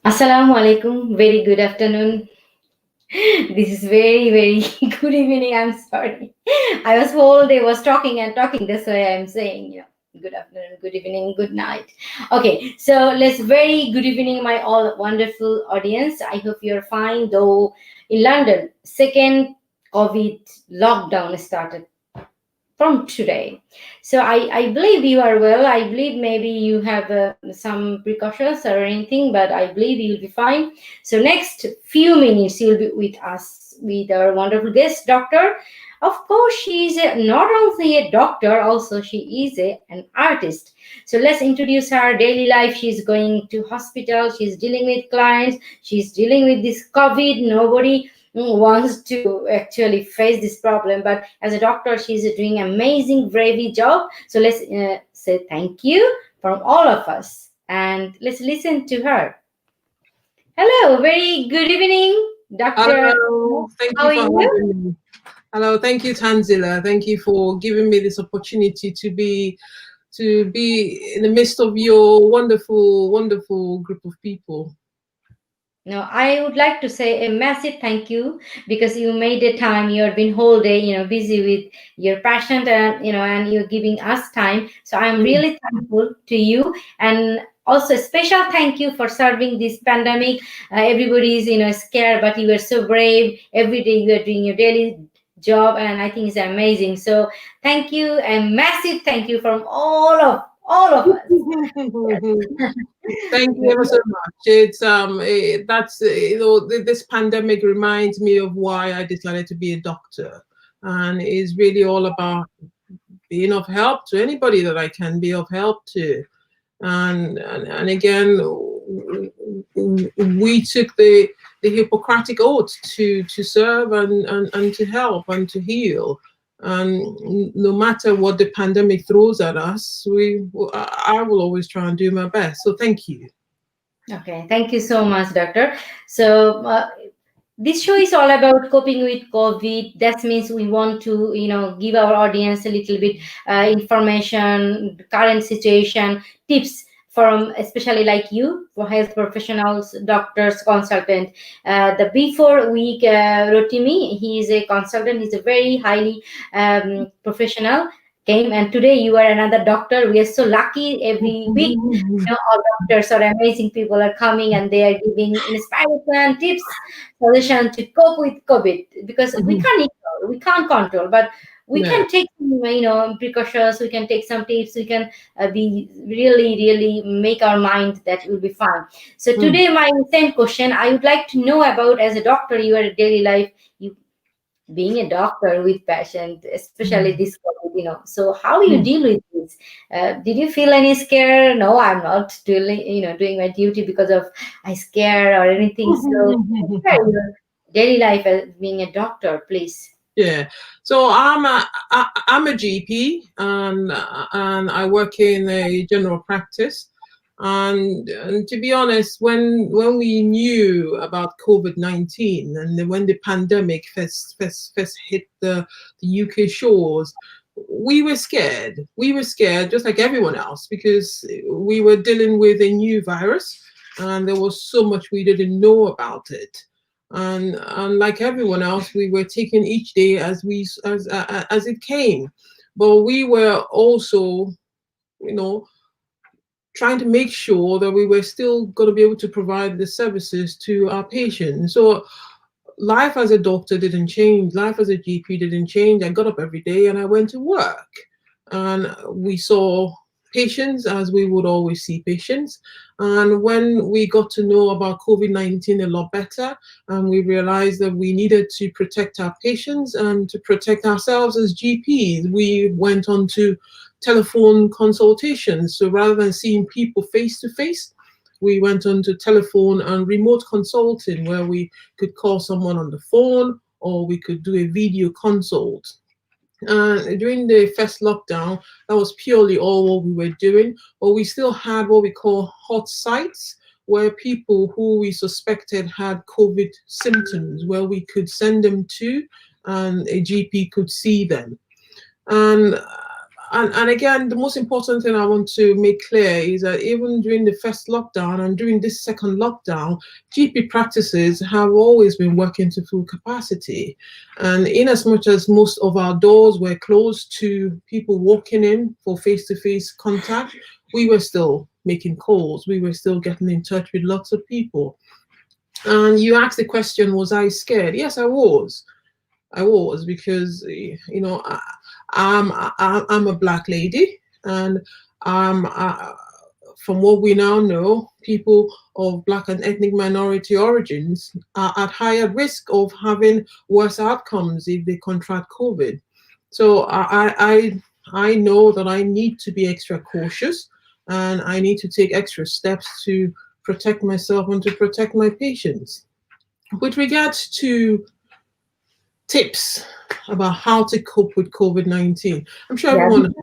Assalamu alaikum. Very good afternoon. This is very, very good evening. I'm sorry. I was whole day was talking and talking. That's why I'm saying, good afternoon, good evening, good night. Okay, so let's very good evening, my all wonderful audience. I hope you're fine. Though in London, second COVID lockdown started from today. So I believe you are well. I believe maybe you have some precautions or anything, but I believe you'll be fine. So next few minutes you'll be with us with our wonderful guest doctor. Of course, she is not only a doctor, also she is an artist. So let's introduce her daily life. She's going to hospital. She's dealing with clients. She's dealing with this COVID. Nobody wants to actually face this problem, but as a doctor she's doing amazing bravery job. So let's say thank you from all of us and let's listen to her. Hello, very good evening, Dr. Hello, thank How you are for you? having me. Hello, thank you, Tanzila. Thank you for giving me this opportunity to be in the midst of your wonderful, wonderful group of people. No, I would like to say a massive thank you because you made the time. You have been whole day, busy with your passion and and you're giving us time. So I'm Mm. really thankful to you, and also a special thank you for serving this pandemic. Everybody is scared, but you were so brave. Every day you are doing your daily job, and I think it's amazing. So thank you, and massive thank you from all of us. Thank you ever so much. It's that's this pandemic reminds me of why I decided to be a doctor, and it's really all about being of help to anybody that I can be of help to. And again, we took the Hippocratic oath to serve and to help and to heal. And no matter what the pandemic throws at us, I will always try and do my best. So thank you. Okay, thank you so much, Doctor. So this show is all about coping with COVID. That means we want to, give our audience a little bit information, current situation, tips from especially like you, for health professionals, doctors, consultant. The before week Rotimi, he is a consultant. He's a very highly professional. Came and today you are another doctor. We are so lucky every week. All doctors are amazing people are coming and they are giving inspiration, tips, solution to cope with COVID because we can't control, but we Yeah. can take some, precautions. We can take some tips. We can be really, really make our mind that will be fine. So Mm. today, my same question I would like to know about as a doctor, your daily life. You being a doctor with passion, especially Mm. this COVID, So how you Mm. deal with this? Did you feel any scare? No, I'm not doing, doing my duty because of I scare or anything. So share your daily life as being a doctor, please. Yeah, so I'm a GP, and I work in a general practice. And to be honest, when we knew about COVID-19 and then when the pandemic first hit the UK shores, we were scared. We were scared, just like everyone else, because we were dealing with a new virus, and there was so much we didn't know about it. And like everyone else, we were taking each day as it came, but we were also, you know, trying to make sure that we were still going to be able to provide the services to our patients. So life as a doctor didn't change. Life as a GP didn't change. I got up every day and I went to work, and we saw patients as we would always see patients. And when we got to know about COVID-19 a lot better, and we realized that we needed to protect our patients and to protect ourselves as GPs, we went on to telephone consultations. So rather than seeing people face to face, we went on to telephone and remote consulting, where we could call someone on the phone or we could do a video consult. During the first lockdown, that was purely all what we were doing, but we still had what we call hot sites, where people who we suspected had COVID symptoms, where we could send them to, and a GP could see them. And and again, the most important thing I want to make clear is that even during the first lockdown and during this second lockdown, GP practices have always been working to full capacity. And in as much as most of our doors were closed to people walking in for face-to-face contact, we were still making calls. We were still getting in touch with lots of people. And you asked the question, was I scared? Yes, I was. I was, because I'm a Black lady, and from what we now know, people of Black and ethnic minority origins are at higher risk of having worse outcomes if they contract COVID. So I know that I need to be extra cautious, and I need to take extra steps to protect myself and to protect my patients. With regards to tips about how to cope with COVID-19, I'm sure Yeah, everyone.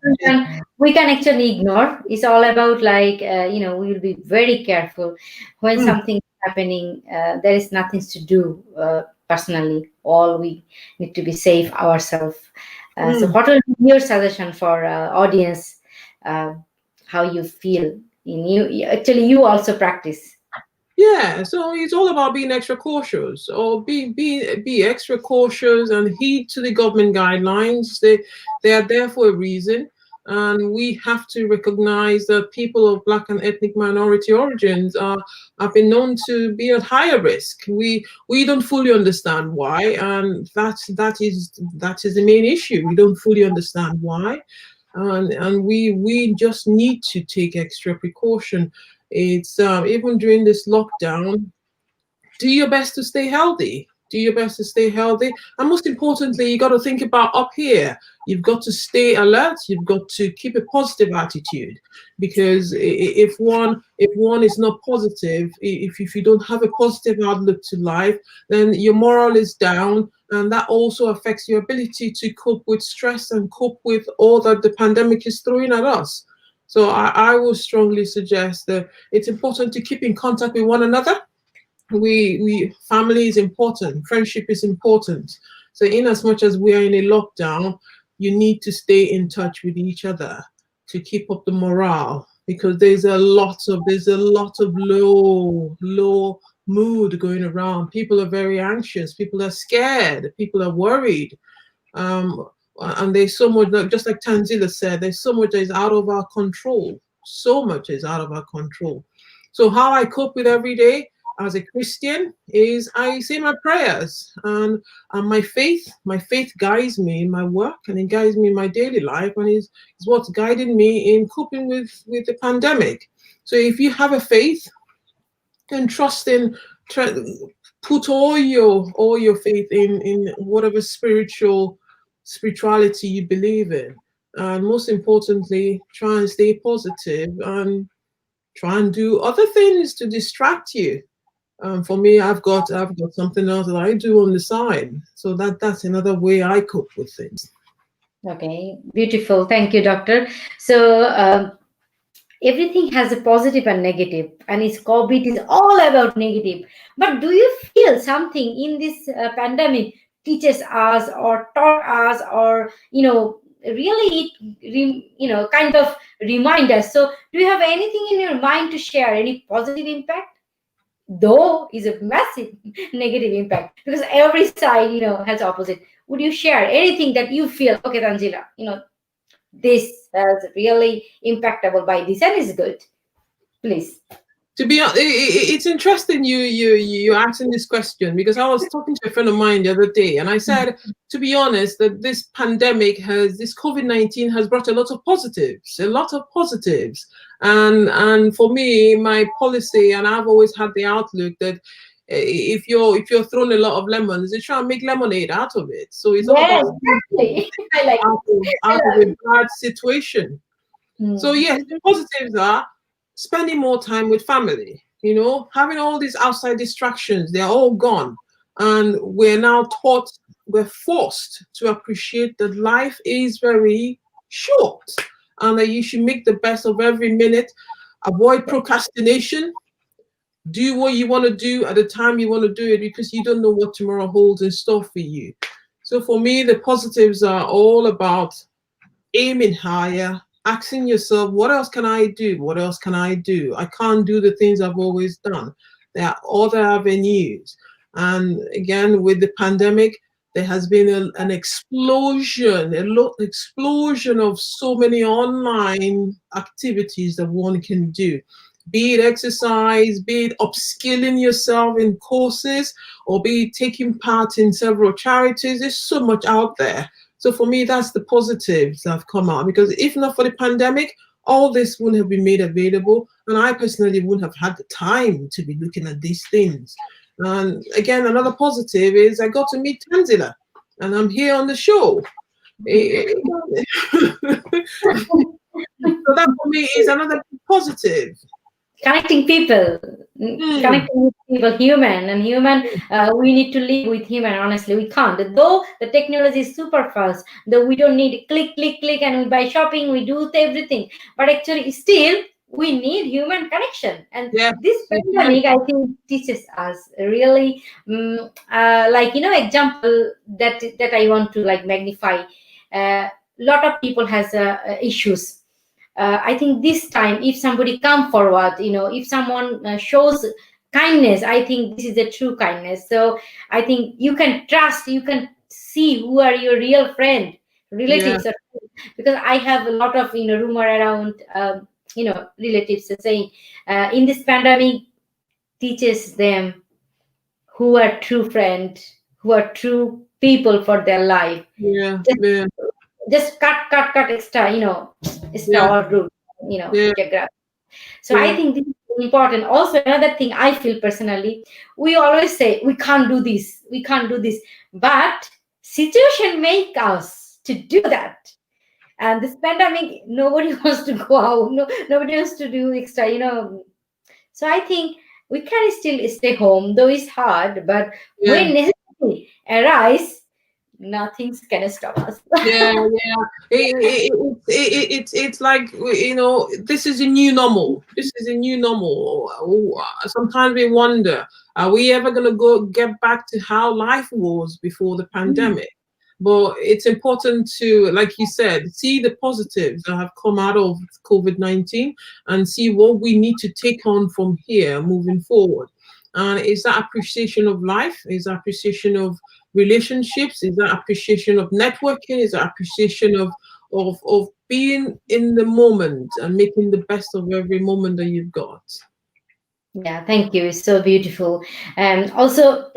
we can actually ignore. It's all about like we will be very careful when Mm, something is happening. There is nothing to do personally. All we need to be safe ourselves. So, mm. what will be your suggestion for audience? Uh, how you feel in you? Actually, you also practice. Yeah, so it's all about being extra cautious, or be extra cautious and heed to the government guidelines. They are there for a reason, and we have to recognize that people of Black and ethnic minority origins have been known to be at higher risk. We don't fully understand why, and that is the main issue. We don't fully understand why, and we just need to take extra precaution. It's even during this lockdown, do your best to stay healthy. Do your best to stay healthy. And most importantly, you got to think about up here. You've got to stay alert. You've got to keep a positive attitude, because if one is not positive, if you don't have a positive outlook to life, then your moral is down, and that also affects your ability to cope with stress and cope with all that the pandemic is throwing at us. So I will strongly suggest that it's important to keep in contact with one another. We family is important, friendship is important. So in as much as we are in a lockdown, you need to stay in touch with each other to keep up the morale, because there's a lot of low mood going around. People are very anxious, people are scared, people are worried. um and there's so much, like, just like Tanzila said, there's so much that is out of our control. So much is out of our control. So how I cope with every day as a Christian is I say my prayers, and my faith guides me in my work, and it guides me in my daily life, and is what's guiding me in coping with the pandemic. So if you have a faith, then trust in, tr- put all your faith in whatever spirituality you believe in, and most importantly, try and stay positive and try and do other things to distract you. For me, I've got something else that I do on the side, so that's another way I cope with things. Okay, beautiful. Thank you, doctor. So. Everything has a positive and negative, and its COVID is all about negative. But do you feel something in this pandemic teaches us or taught us, or really kind of remind us? So do you have anything in your mind to share, any positive impact, though is a massive negative impact, because every side has opposite? Would you share anything that you feel, okay, Tanjila, this has really impactable by this and is good, please? To be honest, it's interesting you asking this question, because I was talking to a friend of mine the other day, and I said, to be honest, that this COVID-19 has brought a lot of positives, and for me, my policy, and I've always had the outlook that if you're throwing a lot of lemons, you try and make lemonade out of it. So it's all Yes, about exactly. I like out of, it. I out of love a it. bad situation. So Hmm. yes, the positives are spending more time with family, having all these outside distractions, they're all gone. And we're forced to appreciate that life is very short, and that you should make the best of every minute. Avoid procrastination. Do what you want to do at the time you want to do it, because you don't know what tomorrow holds in store for you. So for me, the positives are all about aiming higher, asking yourself, what else can I do? What else can I do? I can't do the things I've always done. There are other avenues. And again, with the pandemic, there has been an explosion, explosion of so many online activities that one can do. Be it exercise, be it upskilling yourself in courses, or be it taking part in several charities. There's so much out there. So for me, that's the positives that have come out, because if not for the pandemic, all this wouldn't have been made available. And I personally wouldn't have had the time to be looking at these things. And again, another positive is I got to meet Tanzila, and I'm here on the show. So that for me is another positive. Connecting people, connecting with people, human, we need to live with human. Honestly, we can't, though the technology is super fast, though we don't need click click click and we buy shopping, we do everything, but actually still we need human connection. And Yes, this pandemic, I think, teaches us really, like, example that I want to like magnify. Lot of people has issues. I think this time, if somebody come forward, if someone shows kindness, I think this is the true kindness. So I think you can trust, you can see who are your real friend, yeah, relatives, because I have a lot of rumor around, relatives are saying, in this pandemic teaches them who are true friend, who are true people for their life. yeah, Just, yeah, just cut extra, extra yeah, or root, yeah, geography. So I yeah, think this is important. Also, another thing I feel personally, we always say we can't do this, we can't do this, but situation make us to do that. And this pandemic, nobody wants to go out, no, nobody wants to do extra. So I think we can still stay home, though it's hard. But yeah. when necessity arise, nothing's gonna stop us. Yeah, yeah. It's like, this is a new normal. This is a new normal. Sometimes we wonder, are we ever going to get back to how life was before the pandemic? But it's important to, like you said, see the positives that have come out of COVID-19 and see what we need to take on from here moving forward. And it's that appreciation of life, is appreciation of relationships, is that appreciation of networking, is that appreciation of being in the moment and making the best of every moment that you've got. Yeah, thank you. It's so beautiful. And also,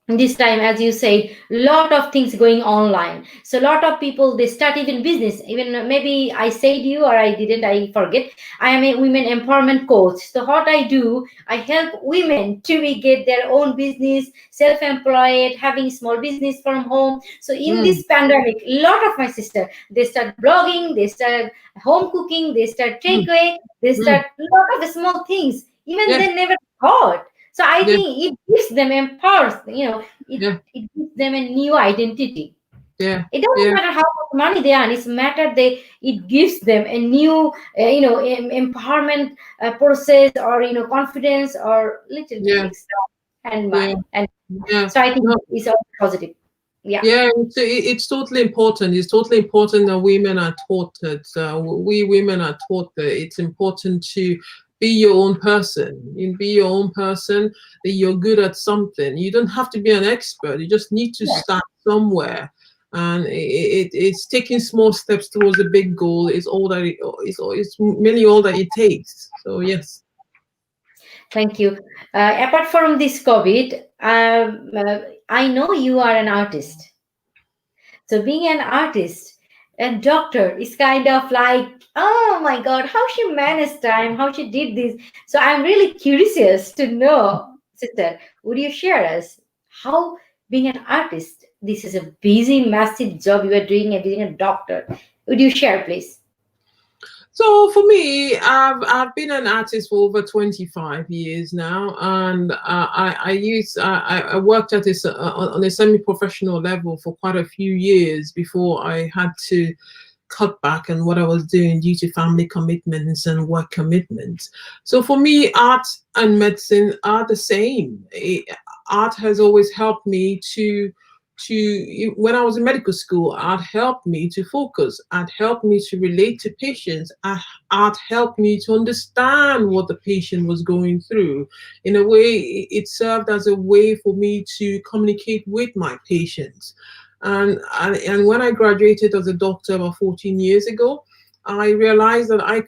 this time, as you said, lot of things going online. So, lot of people they start even business. Even maybe I said you or I didn't. I forget. I am a women empowerment coach. So, what I do, I help women to get their own business, self-employed, having small business from home. So, in Mm, this pandemic, lot of my sister they start blogging, they start home cooking, they start mm, takeaway, they mm. start lot of small things even Yeah, they never thought. So I yeah, think it gives them empowers, yeah, it gives them a new identity. yeah, It doesn't yeah, matter how much money they earn. It's matter it gives them a new, empowerment process, or confidence, or little bit yeah, extra and yeah, money. And yeah. so I think No, it's all positive. Yeah. yeah, it's totally important. It's totally important that women are taught that we women are taught that it's important to be your own person. You be your own person, that you're good at something. You don't have to be an expert. You just need to Yeah. start somewhere. And it's taking small steps towards a big goal is all that it's really all that it takes. So yes. Thank you. Apart from this COVID, I know you are an artist. So being an artist and doctor is kind of like, oh my God, how she managed time, how she did this. So I'm really curious to know, sister, would you share us how being an artist, this is a busy, massive job you are doing and being a doctor. Would you share, please? So for me, I've been an artist for over 25 years now, and I worked at this on a semi-professional level for quite a few years before I had to cut back on what I was doing due to family commitments and work commitments. So for me, art and medicine are the same. Art has always helped me to when I was in medical school, art helped me to focus. Art helped me to relate to patients. Art helped me to understand what the patient was going through. In a way, it served as a way for me to communicate with my patients. And when I graduated as a doctor about 14 years ago, I realized that I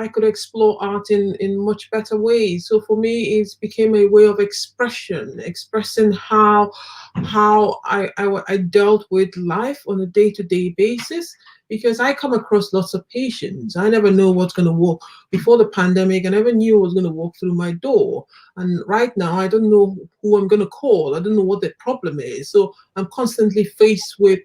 could explore art in much better ways. So for me, it became a way of expression, expressing how I dealt with life on a day-to-day basis, because I come across lots of patients. I never know what's going to walk. Before the pandemic, I never knew what was going to walk through my door. And right now, I don't know who I'm going to call. I don't know what the problem is. So I'm constantly faced with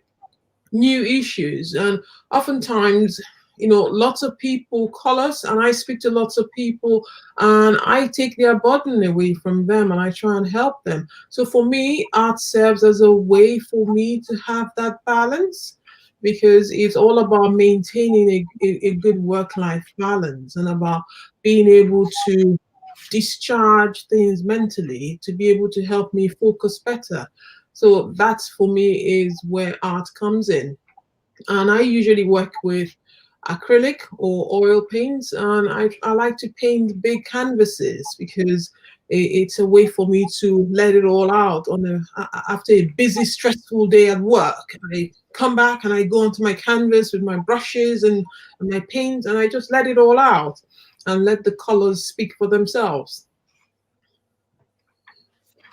new issues. And oftentimes, lots of people call us, and I speak to lots of people, and I take their burden away from them, and I try and help them. So for me, art serves as a way for me to have that balance, because it's all about maintaining a good work-life balance, and about being able to discharge things mentally to be able to help me focus better. So that's, for me, is where art comes in. And I usually work with acrylic or oil paints, and I like to paint big canvases, because it's a way for me to let it all out after a busy, stressful day at work. I come back and I go onto my canvas with my brushes and my paint, and I just let it all out and let the colors speak for themselves.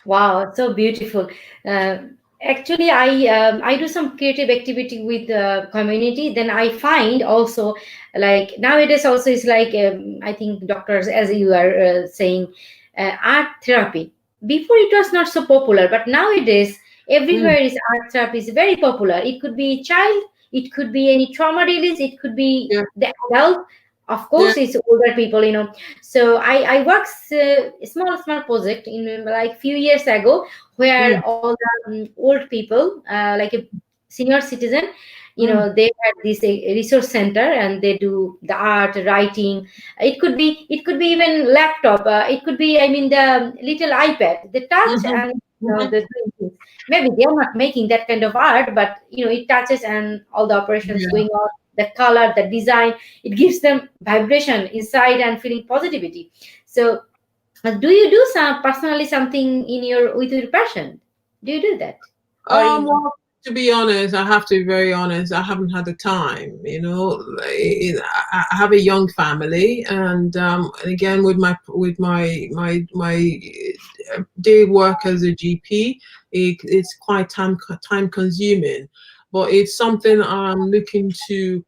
Wow, so beautiful. Uh, Actually, I do some creative activity with the community. Then I find also, like nowadays also is like, I think doctors, as you are saying, art therapy. Before it was not so popular, but nowadays Mm, everywhere is art therapy is very popular. It could be child, it could be any trauma release, it could be yeah, the adult. Of yeah. course, it's older people, so I worked a small project in like few years ago, Mm, where all the old people, like a senior citizen, mm, they had this resource center, and they do the art, writing. It could be even laptop. It could be, I mean, the little iPad. They touch, mhm, and mhm. the doing things. Maybe they are not making that kind of art, but it touches, and all the operations Yeah. going on. The color, the design, it gives them vibration inside and feeling positivity. So, do you do some personally something in your with your passion? Do you do that, or you? Well, to be honest, I have to be very honest. I haven't had the time. I have a young family, and again, with my day work as a GP, it's quite time consuming. But it's something I'm looking to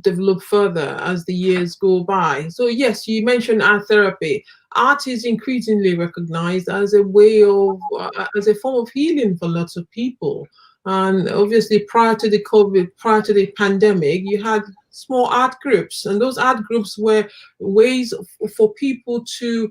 develop further as the years go by. So yes, you mentioned art therapy. Art is increasingly recognized as a way of, as a form of healing for lots of people. And obviously, prior to the pandemic, you had small art groups, and those art groups were ways for people to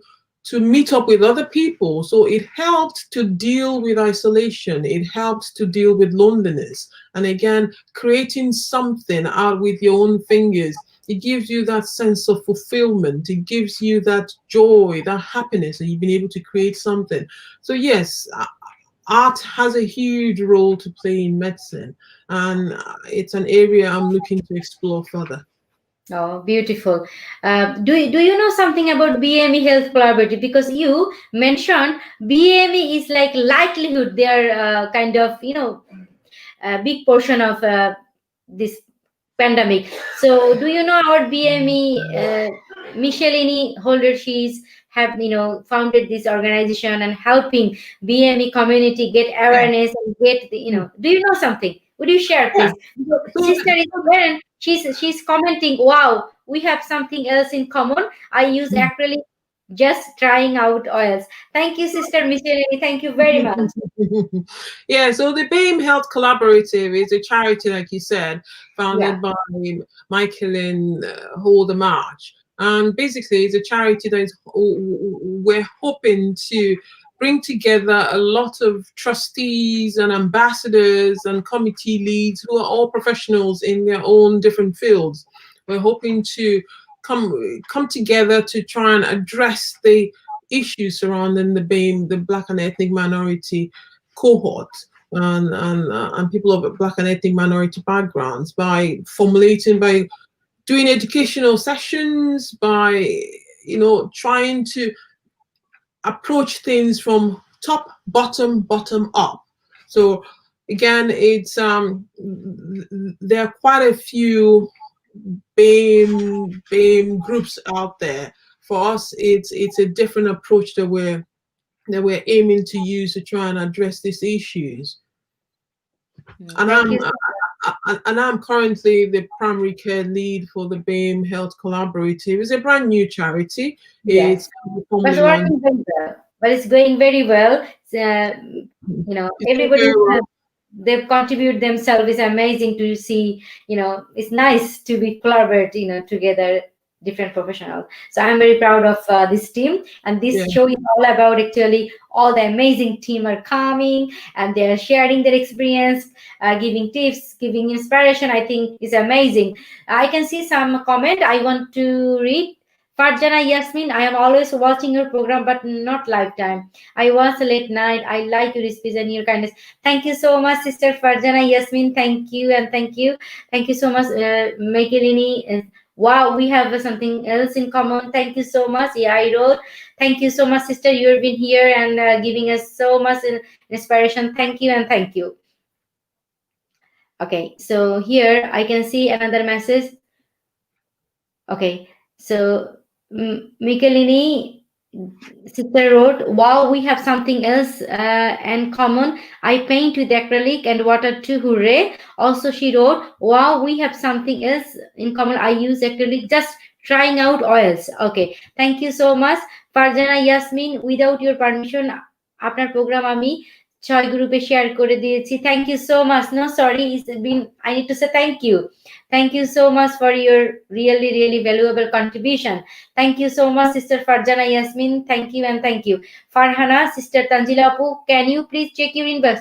meet up with other people. So it helped to deal with isolation. It helped to deal with loneliness. And again, creating something out with your own fingers, it gives you that sense of fulfillment. It gives you that joy, that happiness, and you've been able to create something. So yes, art has a huge role to play in medicine, and it's an area I'm looking to explore further. Oh, beautiful. Do you know something about BME Health Collaborative? Because you mentioned BME is like likelihood. They are kind of a big portion of this pandemic. So, do you know our BME, Michelini holder? She's have founded this organization and helping BME community get Yeah. awareness and get the. Do you know something? Would you share, Yeah. please? So, So, sister is there. She's commenting. Wow, we have something else in common. I use acrylic. Just trying out oils. Thank you, Sister Michelini. Thank you very much. yeah, so the BAME Health Collaborative is a charity, like you said, Yeah. founded by Michael and Holder March. And basically, it's a charity that we're hoping to bring together a lot of trustees and ambassadors and committee leads who are all professionals in their own different fields. We're hoping to come together to try and address the issues surrounding the BAME, the Black and ethnic minority cohort. and people of Black and ethnic minority backgrounds by doing educational sessions, by trying to approach things from top, bottom up. So again, it's there are quite a few BAME groups out there. For us, it's a different approach that we're aiming to use to try and address these issues. And Thank you. I'm currently the primary care lead for the BAME Health Collaborative. It's a brand new charity. Yes, It's but formally launched. working very well. But it's going very well. It's doing Everybody very well. they contribute themselves. It's amazing to see. It's nice to be collaborate. Together, different professionals. So I'm very proud of this team, and Yeah. this show is all about actually all the amazing team are coming and they are sharing their experience, giving tips, giving inspiration. I think is amazing. I can see some comment. I want to read. Farjana Yasmin, I am always watching your program, but not lifetime. I watch late night. I like your speech and your kindness. Thank you so much, Sister Farjana Yasmin. Thank you and thank you. Thank you so much, Mekelini. Wow, we have something else in common. Thank you so much. Yeah, I wrote. Thank you so much, sister. You've been here and giving us so much inspiration. Thank you and thank you. Okay, so here I can see another message. Okay, so Michelini sister wrote, wow, we have something else in common. I paint with acrylic and water too, hooray. Also, she wrote, wow, we have something else in common. I use acrylic, just trying out oils. Okay, thank you so much. Farjana Yasmin, without your permission, আপনার program আমি 6 গ্রুপে share করে দিয়েছি. Thank you so much. No, sorry, I need to say thank you. Thank you so much for your really, really valuable contribution. Thank you so much, Sister Farjana Yasmin. Thank you and thank you. Farhana, Sister Tanjila Apu, can you please check your inbox?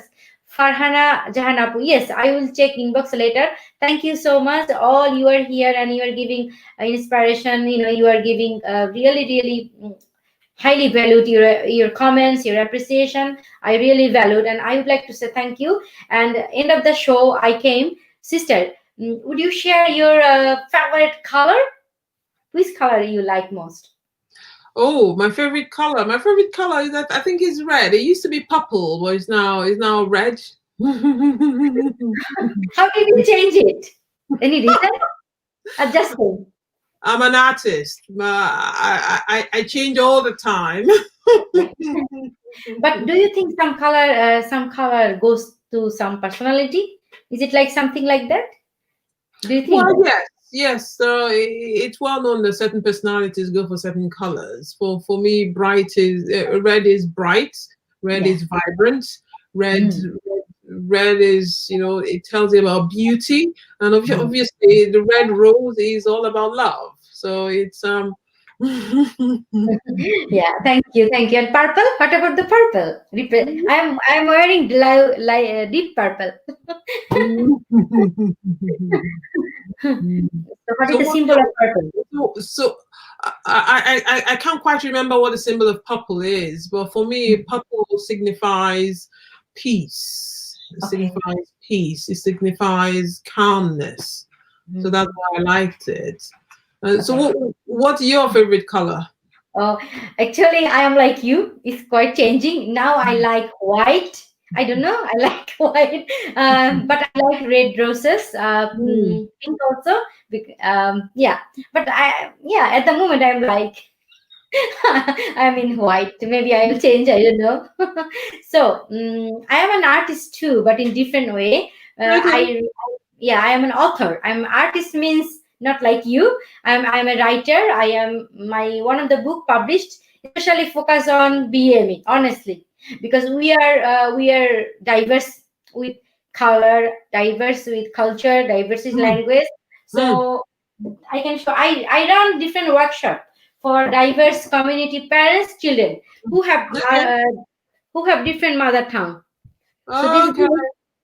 Farhana Jahan Apu, yes, I will check inbox later. Thank you so much. All you are here and you are giving inspiration. You are giving really, really highly valued your comments, your appreciation. I really valued, and I would like to say thank you. And end of the show, I came, sister. Would you share your favorite color? Which color you like most? Oh, my favorite color. My favorite color is that I think is red. It used to be purple, but it's now red. How did you change it? Any reason? Adjusting. I'm an artist. I change all the time. But do you think some color goes to some personality? Is it like something like that? Do you think? Well, yes. It's well known that certain personalities go for certain colors. For me, red is bright. Red Yeah. is vibrant. Red is it tells you about beauty, and obviously the red rose is all about love. So it's Yeah, thank you. And purple? What about the purple? I'm wearing deep purple. So what is So the symbol of purple? I can't quite remember what the symbol of purple is, but for me, purple signifies peace. It signifies peace. It signifies calmness. So that's why I liked it. So what's your favorite color? Oh, actually, I am like you. It's quite changing. Now I like white. I don't know. I like white, but I like red roses. Pink also. Yeah, but at the moment I'm like I'm in white. Maybe I will change. I don't know. So I am an artist too, but in different way. Okay. I am an author. I'm artist means not like you. I'm a writer. I am my one of the book published, especially focus on BME. Honestly, because we are diverse with color, diverse with culture, diverse with language. So I can show. I run different workshop for diverse community parents, children who have different mother tongue. So Okay.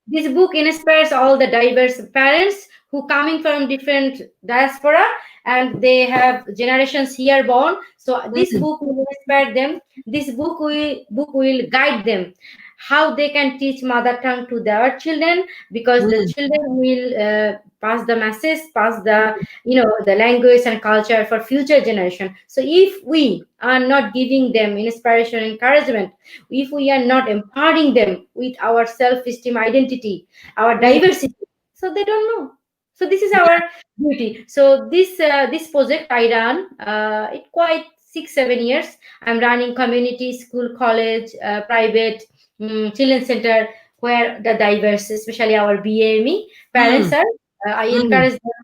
this book inspires all the diverse parents who coming from different diaspora and they have generations here born. So this book will inspire them. This book will guide them. how they can teach mother tongue to their children, because the mm, children will pass the message, pass the, the language and culture for future generation. So if we are not giving them inspiration, encouragement, if we are not empowering them with our self-esteem, identity, our mm. diversity, so they don't know. So this is our duty. So this project I run, it quite 6 7 years. I'm running community school, college, private, children's center, where the diverse, especially our BAME parents Mm, are. I mm. encourage them.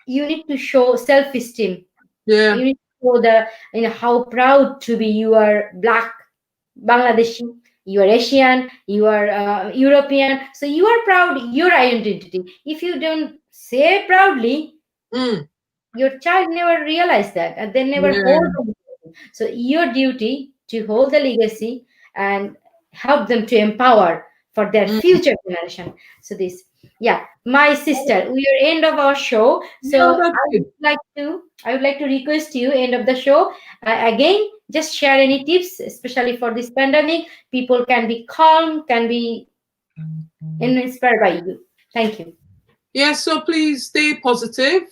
You need to show self-esteem. Yeah. You need to show how proud to be. You are black, Bangladeshi, you are Asian, you are European. So you are proud your identity. If you don't say proudly, Mm, your child never realize that, and they never hold yeah. on. So your duty to hold the legacy and help them to empower for their Mm. future generation. So this, yeah, my sister, we are end of our show. Yeah, So that's good. I would like to request you end of the show, again, just share any tips, especially for this pandemic. People can be calm, can be inspired by you. Thank you. Yeah, so please stay positive.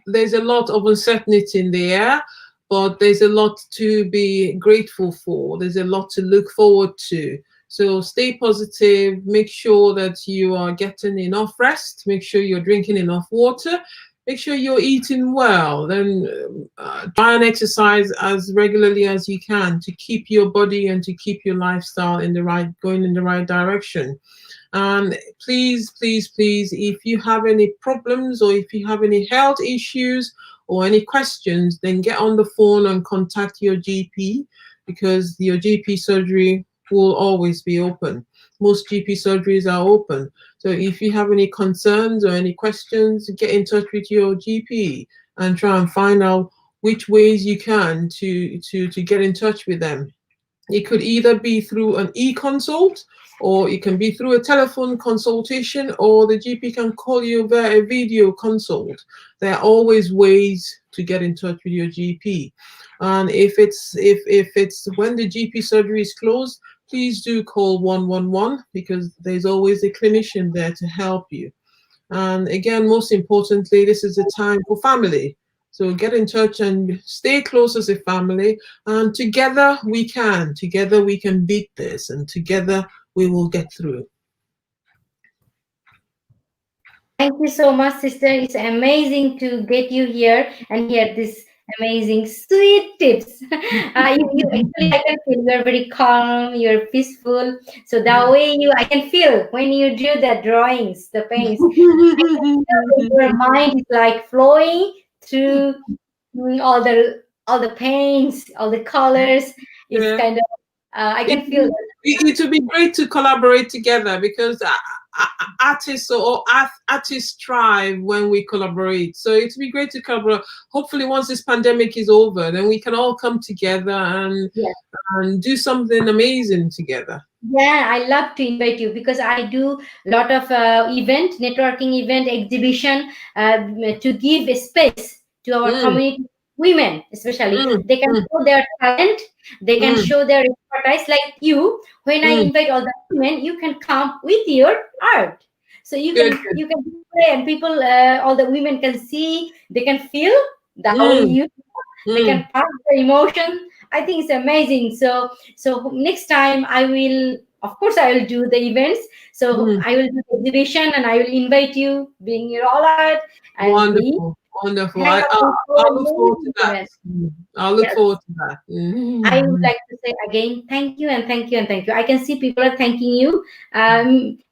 There's a lot of uncertainty in the air, but there's a lot to be grateful for. There's a lot to look forward to. So stay positive. Make sure that you are getting enough rest. Make sure you're drinking enough water. Make sure you're eating well. Then try and exercise as regularly as you can to keep your body and to keep your lifestyle going in the right direction. And please, please, please, if you have any problems or if you have any health issues or any questions, then get on the phone and contact your GP, because your GP surgery will always be open. Most GP surgeries are open. So if you have any concerns or any questions, get in touch with your GP and try and find out which ways you can to get in touch with them. It could either be through an e-consult, or it can be through a telephone consultation, or the GP can call you via a video consult. There are always ways to get in touch with your GP. And if it's when the GP surgery is closed, please do call 111, because there's always a clinician there to help you. And again, most importantly, this is a time for family. So get in touch and stay close as a family. And together we can. Together we can beat this. And together we will get through. Thank you so much, sister. It's amazing to get you here and hear this amazing, sweet tips. Actually, I can feel you're very calm, you're peaceful. So the way I can feel when you do the drawings, the paints, I can feel your mind is like flowing through all the paints, all the colors. It's Yeah. kind of, I It, can feel it would be great to collaborate together, because artists thrive when we collaborate. So it would be great to collaborate. Hopefully, once this pandemic is over, then we can all come together yeah. and do something amazing together. Yeah, I love to invite you, because I do a lot of networking event, exhibition, to give a space to our Mm, community women, especially. mm, They can mm, show their talent, they can mm, show their expertise. Like you, when I mm. invite all the women, you can come with your art. So you Good, can good. you can display, and people, all the women can see, they can feel the way Mm, you, they mm, can pass the emotion. I think it's amazing. So next time I will, of course, I will do the events. So mm. I will do the exhibition, and I will invite you, bring your all art, and we Wonderful, wonderful. hang out with I'll your look forward to amazing that. women. I'll look Yes. forward to that. I would Mm. like to say again, thank you and thank you and thank you. I can see people are thanking you.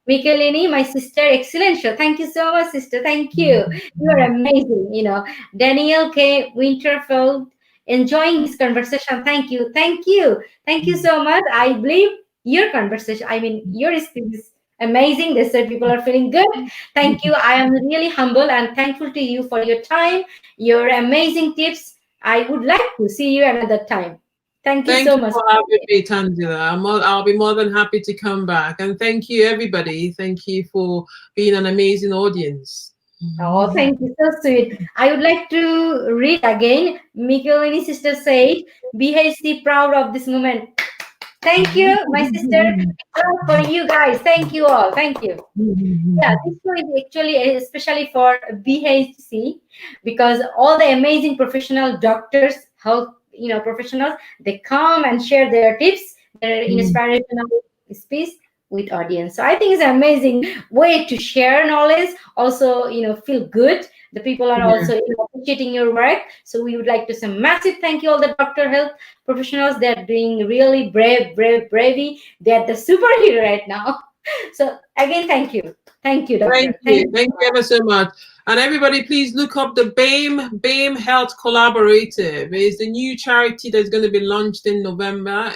Michelini, my sister, excellent show. Thank you so much, sister. Thank you. You are amazing. Daniel K. Winterfeld, enjoying this conversation. Thank you. Thank you. Thank you so much. I believe your conversation, I mean, your speech is amazing. They said people are feeling good. Thank you. I am really humble and thankful to you for your time, your amazing tips. I would like to see you another time. Thank you Thank so you much. for having me, Tangela. I'll be more than happy to come back. And thank you, everybody. Thank you for being an amazing audience. Oh, thank you. So sweet. I would like to read again. Mikelini's sister said, BHC proud of this moment. Thank you, my sister. For you guys, thank you all. Thank you. Yeah, this show is actually especially for BHC, because all the amazing professional doctors, health, professionals, they come and share their tips, their inspirational speech with audience. So I think it's an amazing way to share knowledge. Also, feel good. The people are Yeah. also appreciating your work. So we would like to say massive thank you all the doctor health professionals. They're doing really bravey. They're the superhero right now. So again, thank you. Thank you, Thank doctor. Thank you. you Thank so you ever much. so much. And everybody, please look up the BAME Health Collaborative. It's the new charity that's going to be launched in November,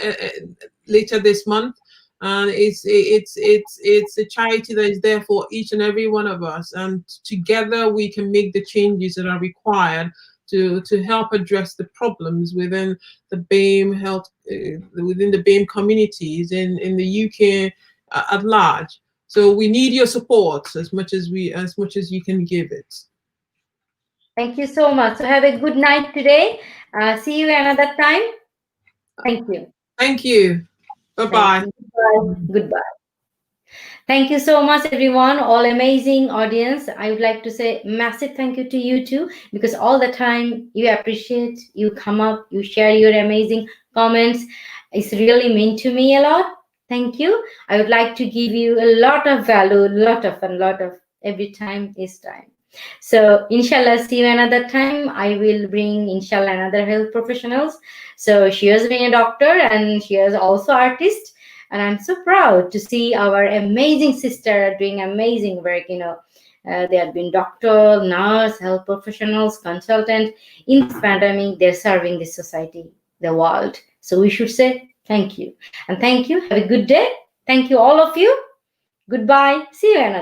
later this month. And it's a charity that is there for each and every one of us. And together we can make the changes that are required to help address the problems within the BAME health, within the BAME communities in the UK at large. So we need your support as much as you can give it. Thank you so much. So have a good night today. See you another time. Thank you. Thank you. Bye Thank bye. you. Goodbye. Goodbye. Thank you so much, everyone, all amazing audience. I would like to say massive thank you to you too, because all the time you appreciate, you come up, you share your amazing comments. It's really mean to me a lot. Thank you. I would like to give you a lot of value, lot of every time is time. So inshallah, see you another time. I will bring inshallah another health professionals. So she has been a doctor and she is also artist, and I'm so proud to see our amazing sister doing amazing work. They have been doctor, nurse, health professionals, consultant. In this pandemic, they're serving the society, the world. So we should say thank you. And thank you. Have a good day. Thank you, all of you. Goodbye. See you another